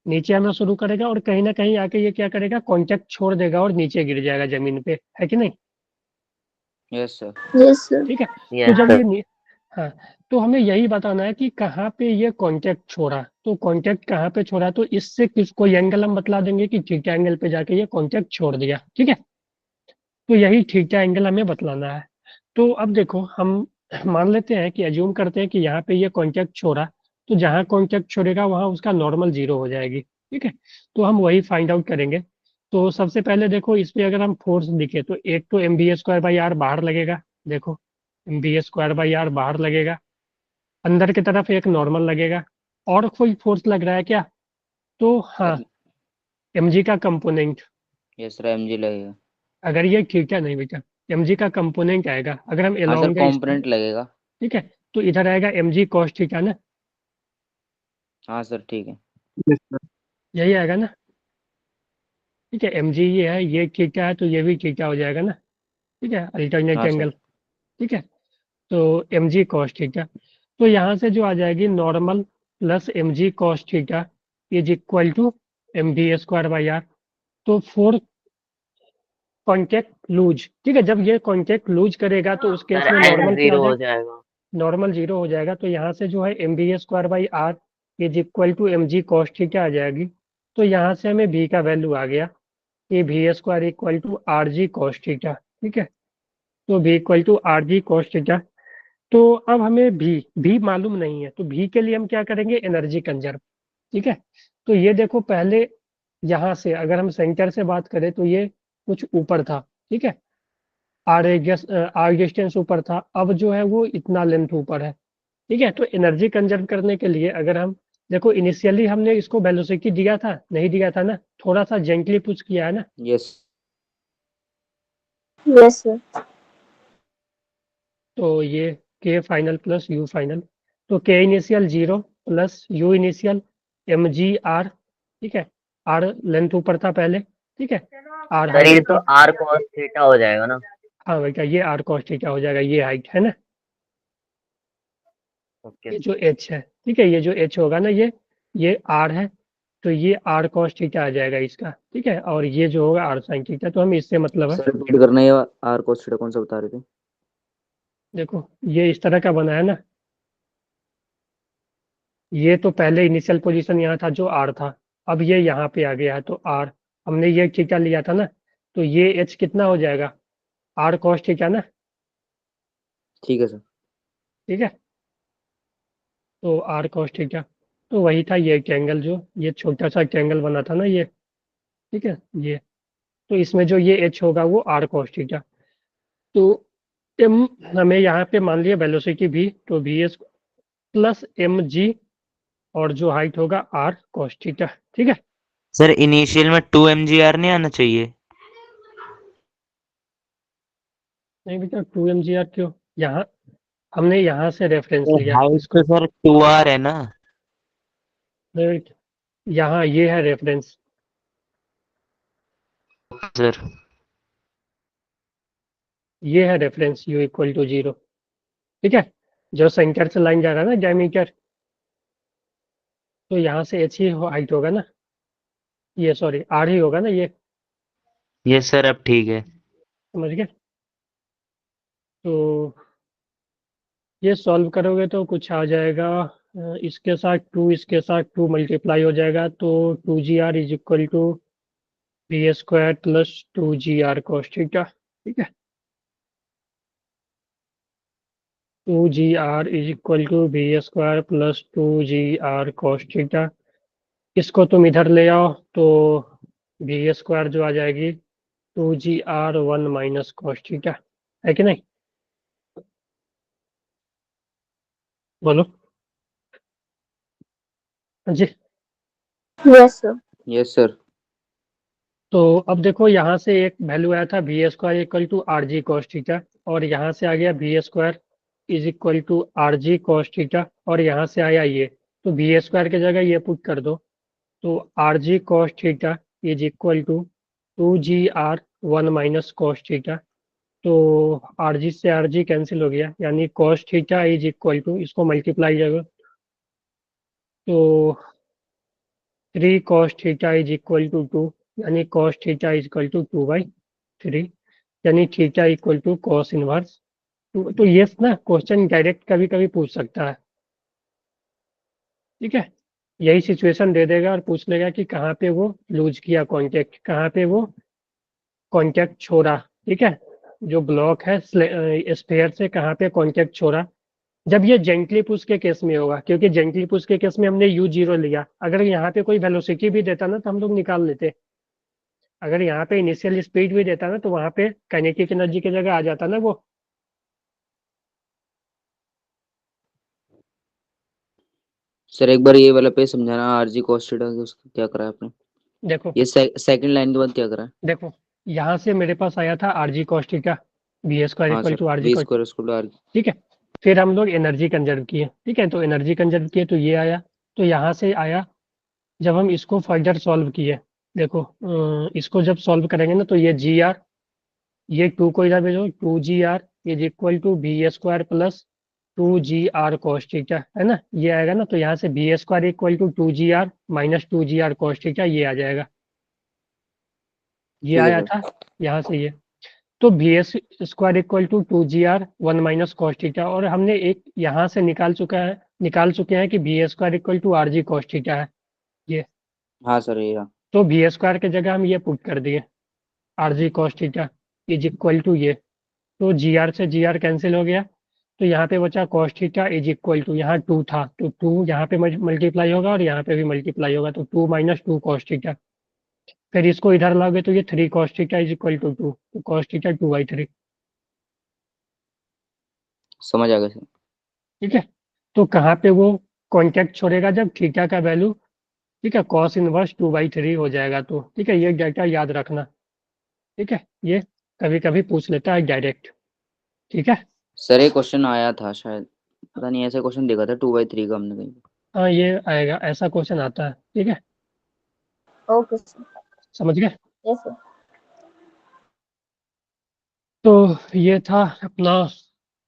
नीचे आना शुरू करेगा, और कहीं ना कहीं आके ये क्या करेगा, कांटेक्ट छोड़ देगा और नीचे गिर जाएगा जमीन पे, है कि नहीं। Yes sir. Yes, sir. ठीक है, तो यस जब सर। हाँ, तो हमें यही बताना है कि कहाँ पे ये कांटेक्ट छोड़ा। तो कांटेक्ट कहाँ पे छोड़ा, तो इससे किस कोई एंगल हम बतला देंगे कि थीटा एंगल पे जाके ये कांटेक्ट छोड़ दिया, ठीक है। तो यही थीटा एंगल हमें बतलाना है। तो अब देखो हम मान लेते हैं कि अज्यूम करते हैं कि यहाँ पे ये कांटेक्ट छोड़ा, तो जहाँ कांटेक्ट छोड़ेगा वहाँ उसका नॉर्मल 0 हो जाएगी, ठीक है। तो हम वही फाइंड आउट करेंगे। तो सबसे पहले देखो इस पे अगर हम फोर्स दिखे, तो एक तो mv²/r बाहर लगेगा, देखो mv²/r बाहर लगेगा, अंदर की तरफ एक नॉर्मल लगेगा। और कोई फोर्स लग रहा है क्या, तो हाँ, सर mg का कंपोनेंट। यस सर, एमजी लगेगा। अगर ये थीटा नहीं बेटा, mg का कंपोनेंट आएगा अगर हम हाँ सर, अलोंग द, कॉम्पोनेंट लगेगा। ठीक है, तो इधर आएगा mg cos थीटा ना, हाँ सर ठीक है। यही आएगा ना, ठीक है, mg ये थीटा है, तो ये भी थीटा हो जाएगा ना, ठीक है, अल्टरनेट हाँ सर। एंगल, ठीक है। तो mg cos थीटा, तो यहाँ से जो आ जाएगी normal plus mg cos theta is equal to mv²/r। तो फोर कॉन्टेक्ट लूज, ठीक है। जब ये कॉन्टेक्ट लूज करेगा तो उस केस सर में एन नॉर्मल क्या जीरो हो हो जाएगा, जाएगा। नॉर्मल जीरो हो जाएगा। तो यहाँ से जो है M B A square by R is equal to M G cos theta आ जाएगी। तो यहाँ से हमें भी का वैल्यू आ गया, ये भी A square equal to R G cos theta, ठीक है। तो भी equal to R G cos theta. तो अब हमें भी मालूम नहीं है, तो भी के लिए हम क्या करेंगे, एनर्जी कंजर्व, ठीक है। तो ये देखो पहले यहाँ से अगर हम सेंटर से बात करें तो ये कुछ ऊपर था, ठीक है, आर डिस्टेंस ऊपर था, अब जो है वो इतना लेंथ ऊपर है, ठीक है। तो एनर्जी कंजर्व करने के लिए अगर हम देखो, इनिशियली हमने इसको वेलोसिटी दिया था, नहीं दिया था ना, थोड़ा सा जेंटली पुश किया है ना। Yes Yes, sir. तो ये के फाइनल प्लस यू फाइनल, तो K initial 0 plus U initial M G R, ठीक है। आर लेंथ ऊपर था पहले, ठीक है, आर सर ये हाइट तो ऊपर। आर कॉस थीटा हो जाएगा ना। हाँ बेटा, ये आर कॉस थीटा हो जाएगा, ये हाइट है ना, ओके। ये जो एच है, ठीक है, ये जो एच होगा ना, ये आर है, तो ये आर कॉस थीटा आ जाएगा इसका, ठीक है। और ये जो होगा आर साइन थीटा। तो हमें इससे मतलब है, सर, रिपीट करना है, आर cos थीटा कौन सा बता रहे थे? देखो ये इस तरह का बना है ना, ये तो पहले इनिशियल पोजीशन यहाँ था जो आर था, अब ये यहाँ पे आ गया है तो आर, हमने ये थीटा लिया था ना, तो ये एच कितना हो जाएगा, आर कॉस थीटा ना, ठीक है सर। ठीक है। तो आर कॉस थीटा, तो वही था ये ट्रायंगल, जो ये छोटा सा ट्रायंगल बना था ना ये, ठीक है, ये। तो इसमें जो ये एच होगा वो आर कॉस थीटा। तो एम हमें यहाँ पे मान लिया वेलोसिटी भी, तो V S plus M G, और जो हाइट होगा आर कॉस थीटा, ठीक है। सर इनिशियल में 2 mgr नहीं आना चाहिए? नहीं बेटा, 2 mgr क्यों, यहाँ हमने यहाँ से रेफरेंस लिया हाइट इसको। तो सर 2r है ना। नहीं बेटा, यहाँ ये है रेफरेंस, सर ये है रेफरेंस u इक्वल टू 0, ठीक है। जो सेंटर से लाइन जा रहा है ना डायमीटर, तो यहाँ से एच ही हाइट होगा ना, ये सॉरी आर ही होगा ना ये सर अब ठीक है। समझ गए। तो ये सॉल्व करोगे तो कुछ आ जाएगा, इसके साथ 2, इसके साथ 2 मल्टीप्लाई हो जाएगा, तो 2gr is equal to B square plus 2gr cos theta, ठीक है। 2gr is equal to B square plus 2gr cos theta. इसको तुम इधर ले आओ तो बी स्क्वायर जो आ जाएगी 2gr 1 माइनस cos थीटा, है कि नहीं, बोलो। हाँ जी। Yes, sir. Yes sir. तो अब देखो यहाँ से एक वैल्यू आया था B square equal to R G cos theta, और यहाँ से आ गया B square is equal to R G cos theta, और यहाँ से आया ये, तो बी स्क्वायर की जगह ये पुट कर दो, तो R G cos theta is equal to 2gr 1 minus cos theta. तो आर जी से आर जी कैंसिल हो गया, यानी cos theta is equal to, इसको मल्टीप्लाई जाएगा, तो 3 cos theta is equal to 2, यानी cos theta is equal to 2/3, यानी theta equal to cos inverse 2। तो ये ना क्वेश्चन डायरेक्ट कभी कभी पूछ सकता है, ठीक है। यही सिचुएशन दे देगा और पूछ लेगा कि कहाँ पे वो लूज किया कॉन्टेक्ट, कहाँ पे वो कॉन्टेक्ट छोड़ा, ठीक है। जो ब्लॉक है स्फेयर से कहाँ पे कॉन्टेक्ट छोड़ा, जब ये जेंटली पुश के केस में होगा, क्योंकि जेंटली पुश के केस में हमने u0 लिया, अगर यहाँ पे कोई वेलोसिटी भी देता ना तो हम लोग निकाल लेते, अगर यहाँ पे इनिशियल स्पीड भी देता ना तो वहां पे काइनेटिक एनर्जी की जगह आ जाता ना वो। सर एक बार ये वाला पे समझाना, आर जी cos थीटा उसका क्या करा है आपने? देखो ये सेकंड लाइन के बाद क्या करा है? देखो, यहाँ से मेरे पास आया था R G cos theta, B square हाँ equal sir, to R G V cos, square उसको आर। ठीक है। फिर हम लोग एनर्जी कंजर्व किए, ठीक है, तो एनर्जी कंजर्व किए तो ये आया, तो यहाँ से आया, जब हम इसको फर्दर सॉल्व किए, देखो इसको जब सॉल्व करेंगे ना तो ये जी आर, ये 2 को इधर भेजो, 2gr is equal to B square plus 2gr cos theta, है ना, ये आएगा ना, तो यहाँ से B square equal to 2gr minus 2gr cos theta, ये आ जाएगा, ये ठीक है आया सर। था यहाँ से ये। तो B S square equal to 2 GR 1 minus cos theta, और हमने एक यहाँ से निकाल चुके हैं कि B square equal to R G cos theta है ये। हाँ सर ये रहा। तो बी स्क्वायर की जगह हम ये पुट कर दिए, R G cos theta is equal to ये। तो जी आर से जी आर कैंसिल हो गया, तो यहाँ पे बचा cos theta is equal to, यहाँ 2 था तो 2 यहाँ पे मल्टीप्लाई होगा और यहाँ पे भी मल्टीप्लाई होगा, तो 2 माइनस 2 कॉस थीटा। फिर इसको इधर लाओगे तो ये 3 cos theta is equal to 2, तो कॉस थीटा 2/3। समझ आ गया सर। ठीक है। तो कहाँ पे वो कॉन्टैक्ट छोड़ेगा, जब थीटा का वैल्यू, ठीक है, कॉस इनवर्स 2/3 हो जाएगा। तो ठीक है, ये डाटा याद रखना। ठीक है, ये कभी कभी पूछ लेता है डायरेक्ट। ठीक है। सर ये क्वेश्चन आया था शायद, पता नहीं, ऐसे क्वेश्चन देखा था 2/3 का हमने कहीं। हाँ, ये आएगा, ऐसा क्वेश्चन आता है। ठीक है, ओके सर। समझ गए। Yes sir. तो ये था अपना।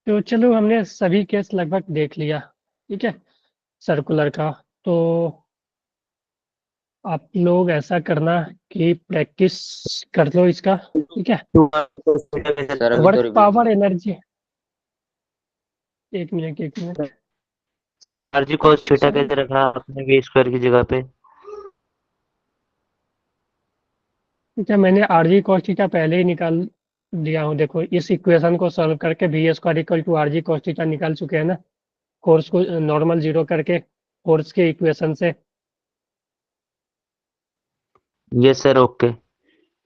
तो चलो, हमने सभी केस लगभग देख लिया। ठीक है, सर्कुलर का। तो आप लोग ऐसा करना कि प्रैक्टिस कर लो इसका। ठीक है, सर अभी तो वर्क रिवीजन। पावर एनर्जी, एक मिनट एक minute. RG cos theta sorry, कैसे रखा आपने वी स्क्वायर की जगह पे? ठीक है, मैंने आर जी कॉस थीटा पहले ही निकाल दिया हूँ। देखो, इस इक्वेशन को सॉल्व करके B square equal to R G cos theta निकाल चुके हैं ना, फोर्स को नॉर्मल जीरो करके फोर्स के इक्वेशन से। Yes sir, okay.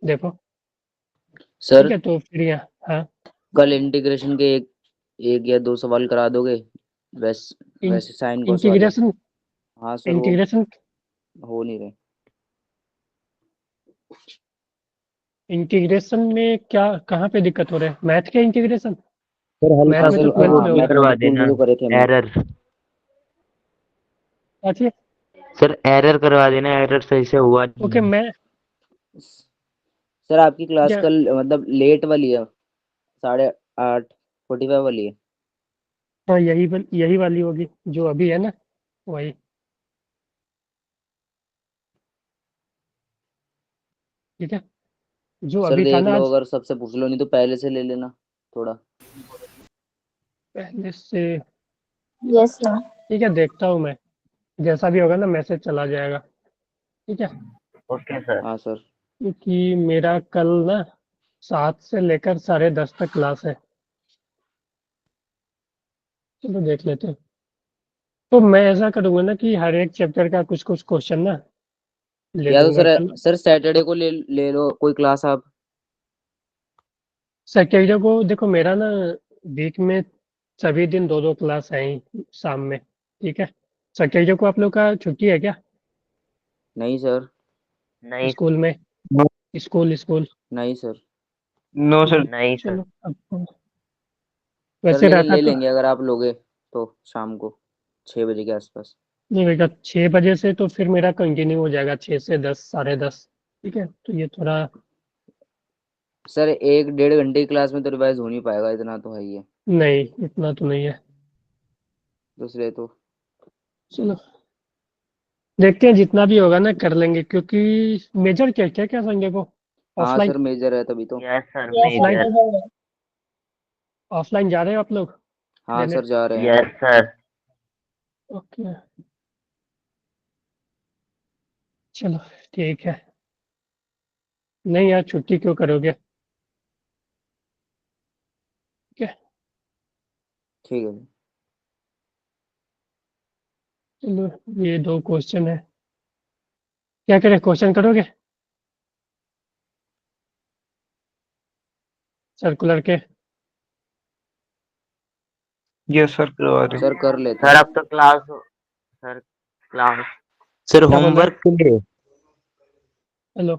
देखो, ठीक सर है, तो फिर यहाँ, हाँ, कल इंटीग्रेशन के एक या दो सवाल करा दोगे, वैसे साइन कॉस वाले। इंटीग्रेशन हाँ सर वो इंटीग्रेशन हो नहीं रहे। इंटीग्रेशन में क्या, कहाँ पे दिक्कत हो रहा है? मैथ के इंटीग्रेशन? सर मैथ हल्का में सर तो फुल्का 12th हाँ में होगा। करवा मैथमेटिक्स देना, में जो करे थे हमने। एरर। अच्छा, सर एरर करवा देना, एरर सही से हुआ नहीं ओके, है। मैं सर आपकी क्लास क्या, कल मतलब लेट वाली है, 8:45 वाली है। हाँ, यही वाली होगी जो अभी है ना, वही। ठीक है, जो सर अभी था देख ना लो, आज, अगर सबसे पूछ लो, नहीं तो पहले से ले लेना थोड़ा। पहले से। Yes sir. ठीक है, देखता हूँ मैं, जैसा भी होगा ना मैसेज चला जाएगा। ठीक है, ओके सर। हाँ सर। क्योंकि मेरा कल ना 7 से लेकर 10:30 तक क्लास है। चलो देख लेते हैं। तो मैं ऐसा करूँगा ना कि हर एक चैप्टर का कुछ कुछ क्वेश्चन ना ले या तो लूंगा सर कल। सर सैटरडे को ले लो कोई क्लास आप। सैटरडे को देखो, मेरा ना वीक में सभी दिन 2-2 क्लास है ही शाम में। ठीक है, सैटरडे को आप लोग का छुट्टी है क्या नहीं सर। नहीं। स्कूल में? स्कूल नहीं सर। No sir. नहीं सर। चलो, अब सर वैसे लेकिन रहता ले तो लेंगे अगर आप लोगे तो शाम को 6 बजे के आसपास। नहीं बेटा, 6 बजे से तो फिर मेरा कंटिन्यू हो जाएगा, 6 से 10, 10:30। ठीक है, तो ये थोड़ा, सर 1-1.5 घंटे की क्लास में तो रिवाइज हो नहीं पाएगा, इतना तो है ही है। नहीं, इतना तो नहीं है। दूसरे तो चलो देखते हैं, जितना भी होगा ना कर लेंगे, क्योंकि मेजर क्या संडे को? हाँ ऑफलाइन? सर मेजर है तभी तो। Yes sir, yes sir. Offline major. Offline जा रहे हो आप लोग हाँ देने? सर जा रहे हैं। Yes sir. ओके, चलो ठीक है। नहीं यार, छुट्टी क्यों करोगे? ठीक है, ठीक है। चलो, ये 2 क्वेश्चन है, क्या करें, क्वेश्चन करोगे सर्कुलर के? यस सर करवा रहे। सर कर लेते सर हैं। अब तो क्लास सर क्लास सर क्या बोल रहे होमवर्क के लिए, हेलो,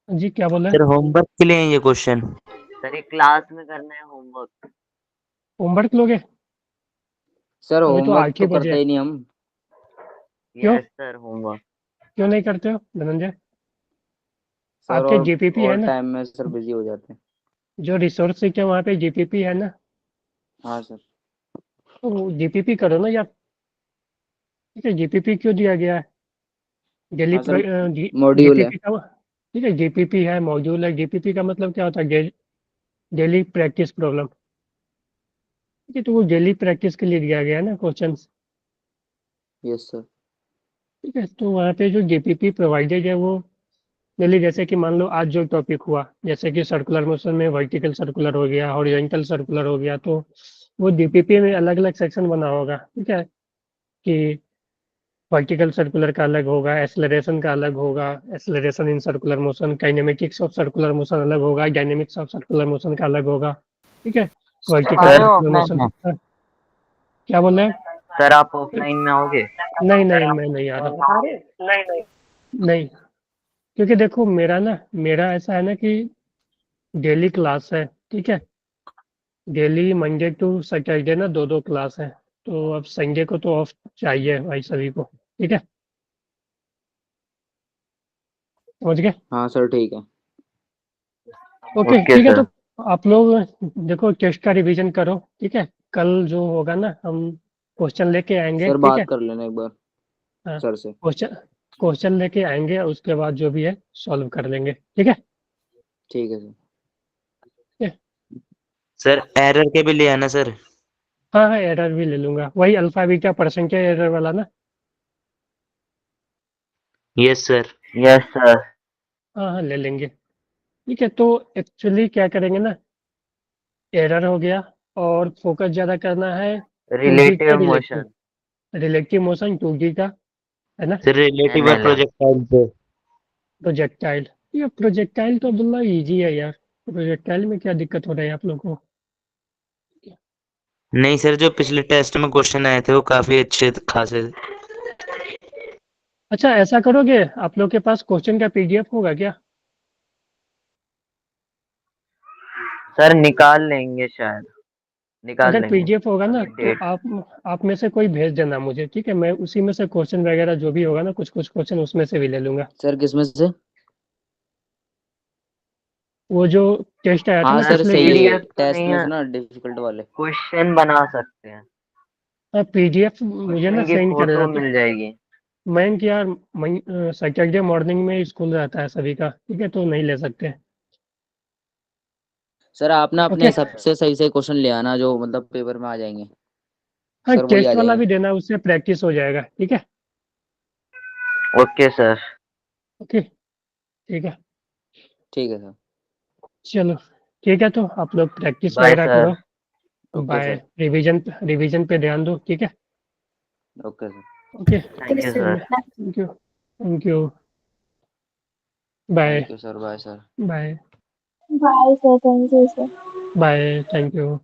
जी क्या बोल रहे सर होमवर्क के लिए हैं ये क्वेश्चन। सर ये क्लास में करना है होमवर्क। होमवर्क लोगे? सर अभी तो होमवर्क 8 ही तो बजे करते है। ही नहीं हम। क्यों यस सर, होमवर्क। क्यों नहीं करते हो धनंजय? सर आपके जीपीपी है और ना, टाइम में सर बिजी हो जाते हैं। जो रिसोर्स है क्या वहाँ पे जीपीपी है ना, हाँ सर। तो जीपीपी करो ना यार। ठीक है, जीपीपी क्यों दिया गया है? डेली हाँ सर मॉड्यूल है। जीपीपी का ठीक है, जीपीपी है, मॉड्यूल है। जीपीपी का मतलब क्या होता है? Daily practice problem. ठीक है, तो वो डेली प्रैक्टिस के लिए दिया गया है ना क्वेश्चन। Yes sir. ठीक है, तो वहाँ पे जो जीपीपी प्रोवाइडेड है वो डेली, जैसे कि मान लो आज जो टॉपिक हुआ, जैसे कि सर्कुलर मोशन में वर्टिकल सर्कुलर हो गया, हॉरिजॉन्टल सर्कुलर हो गया, तो वो डीपीपी में अलग अलग सेक्शन बना होगा। ठीक है, कि वर्टिकल सर्कुलर का अलग होगा, एक्सेलरेशन का अलग होगा, acceleration in circular motion, kinematics of circular motion अलग होगा, डायनेमिक्स ऑफ सर्कुलर मोशन का अलग होगा। ठीक है, वर्टिकल अरे सर्कुलर ऑफलाइन मोशन। में। क्या बोल रहे हैं? सर आप ऑफलाइन में आओगे? नहीं नहीं, मैं नहीं आ रहा। नहीं, क्योंकि देखो मेरा ऐसा है ना कि डेली क्लास है। ठीक है, डेली मंडे टू सैटरडे ना दो दो क्लास है। तो अब संडे को तो ऑफ चाहिए भाई सभी को। ठीक है, समझ गए? हाँ सर ठीक है। ओके, ओके ठीक है। सर। तो आप लोग देखो टेस्ट का रिवीजन करो। ठीक है, कल जो होगा ना हम क्वेश्चन लेके आएंगे। सर ठीक बात है, कर लेना एक बार हाँ, सर से। क्वेश्चन लेके आएंगे, उसके बाद जो भी है सॉल्व कर लेंगे। ठीक है। ठीक है सर। सर एरर के भी ले आना सर। हाँ हाँ, एरर भी ले लूंगा, वही अल्फा बीटा परसेंटेज एरर वाला ना। Yes sir. Yes sir. हाँ हाँ, ले लेंगे। ठीक है, तो एक्चुअली क्या करेंगे ना, एरर हो गया, और फोकस ज़्यादा करना है 2D का relative relative motion. Relative motion 2D का, है ना? सर रिलेटिव और एमएलएम। प्रोजेक्टाइल पे। प्रोजेक्टाइल, ये प्रोजेक्टाइल तो अब्दुल्ला इजी है यार। प्रोजेक्टाइल में क्या दिक्कत हो रही है आप लोगों को? नहीं सर, जो पिछले टेस्ट में क्वेश्चन आए थे वो काफी अच्छे खासे थे। अच्छा, ऐसा करोगे, आप लोग के पास क्वेश्चन का पीडीएफ होगा क्या? सर निकाल लेंगे शायद। निकाल अगर लेंगे। पीडीएफ होगा ना अभी तो डेट। आप में से कोई भेज देना मुझे। ठीक है, मैं उसी में से क्वेश्चन वगैरह जो भी होगा ना, कुछ कुछ क्वेश्चन उसमें से भी ले लूंगा। सर किसमें से? वो जो टेस्ट आया था हाँ ना सर सर पिछले सही टेस्ट। है, पीडीएफ तो टेस्ट नहीं में है। से ना डिफिकल्ट वाले। क्वेश्चन बना सकते हैं। हाँ, पीडीएफ मुझे ना क्वेश्चन की सेंड कर देना। फोटो तो मिल जाएगी। मैं कि यार सैटरडे मॉर्निंग में स्कूल रहता है सभी का। ठीक है, तो नहीं ले सकते। सर आप ना अपने ओके, हिसाब से सही से क्वेश्चन ले आना जो मतलब पेपर में आ जाएंगे। हाँ, सर वही आ टेस्ट वाला जाएंगे। भी देना, उससे प्रैक्टिस हो जाएगा। ठीक है। Okay sir. ओके, ठीक है। ठीक है सर। चलो, ठीक है, तो आप लोग प्रैक्टिस बाय वगैरह सर। करो। Okay bye. सर। रिवीजन पे ध्यान दो। ठीक है। Okay sir. Okay, thank you चलो, sir. Thank you, thank you. Bye. Thank you sir. Bye sir. Bye. Bye, sir. Thank you, sir. Bye, thank you.